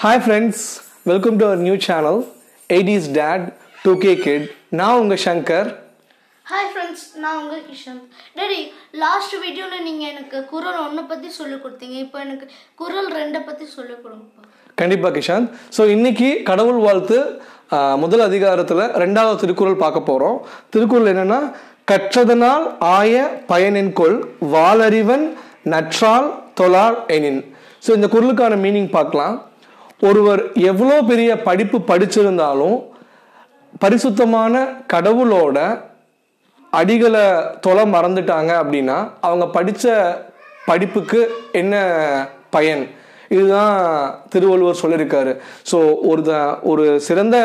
Hi friends, welcome to our new channel 80s Dad 2K Kid. நான் உங்க Shankar. Hi friends, நான் உங்க Kishan. Daddy, last வீடியோல நீங்க எனக்கு குறள் 1 பத்தி சொல்லி கொடுத்தீங்க. இப்போ எனக்கு குறள் 2 பத்தி சொல்லி கொடுங்க. கண்டிப்பா கிஷன். சோ இன்னைக்கு கடவுள் வாழ்த்து முதல் அதிகாரத்துல இரண்டாவது திருக்குறள் பார்க்க போறோம். திருக்குறள் என்னன்னா கற்றதனால் ஆய பயனென்கொள் வாளறிவன் நற்றால் தொழார் எனின். சோ இந்த குறளுக்கான மீனிங் பார்க்கலாம். ஒருவர் எவ்வளோ பெரிய படிப்பு படிச்சிருந்தாலும் பரிசுத்தமான கடவுளோட அடிகளை தொலை மறந்துட்டாங்க அப்படின்னா அவங்க படித்த படிப்புக்கு என்ன பயன்? இதுதான் திருவள்ளுவர் சொல்லியிருக்காரு. ஸோ ஒரு சிறந்த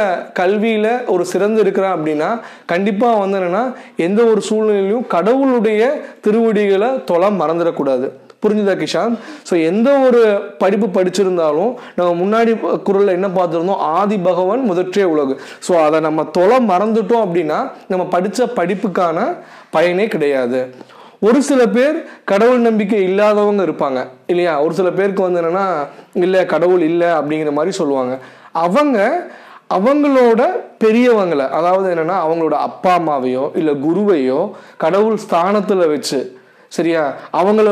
கல்வியில் ஒரு சிறந்து இருக்கிறான் அப்படின்னா கண்டிப்பாக வந்து என்னென்னா எந்த ஒரு சூழ்நிலையிலும் கடவுளுடைய திருவடிகளை தொலை மறந்துடக்கூடாது. புரிஞ்சுதா கிஷான்? ஸோ எந்த ஒரு படிப்பு படிச்சிருந்தாலும் நம்ம முன்னாடி குறளில் என்ன பார்த்துருந்தோம், ஆதி பகவன் முதற்றே உலகு. ஸோ அதை நம்ம தொலை மறந்துட்டோம் அப்படின்னா நம்ம படித்த படிப்புக்கான பயனே கிடையாது. ஒரு சில பேர் கடவுள் நம்பிக்கை இல்லாதவங்க இருப்பாங்க இல்லையா? ஒரு சில பேருக்கு வந்து என்னன்னா இல்லை கடவுள் இல்லை அப்படிங்கிற மாதிரி சொல்லுவாங்க. அவங்களோட பெரியவங்களை, அதாவது என்னன்னா அவங்களோட அப்பா அம்மாவையோ இல்லை குருவையோ கடவுள் ஸ்தானத்தில் வச்சு, சரியா, அவங்கள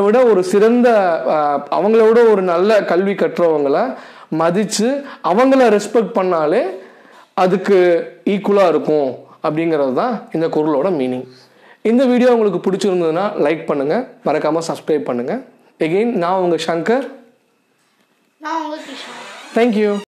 விட ஒரு நல்ல கல்வி கற்றவங்களை மதித்து அவங்கள ரெஸ்பெக்ட் பண்ணாலே அதுக்கு ஈக்குவலாக இருக்கும் அப்படிங்கிறது தான் இந்த குறளோட மீனிங். இந்த வீடியோ உங்களுக்கு பிடிச்சிருந்ததுன்னா லைக் பண்ணுங்க, மறக்காம சப்ஸ்கிரைப் பண்ணுங்க. எகெயின் நான் உங்க சங்கர். நான் உங்க கிஷன். தேங்க்யூ.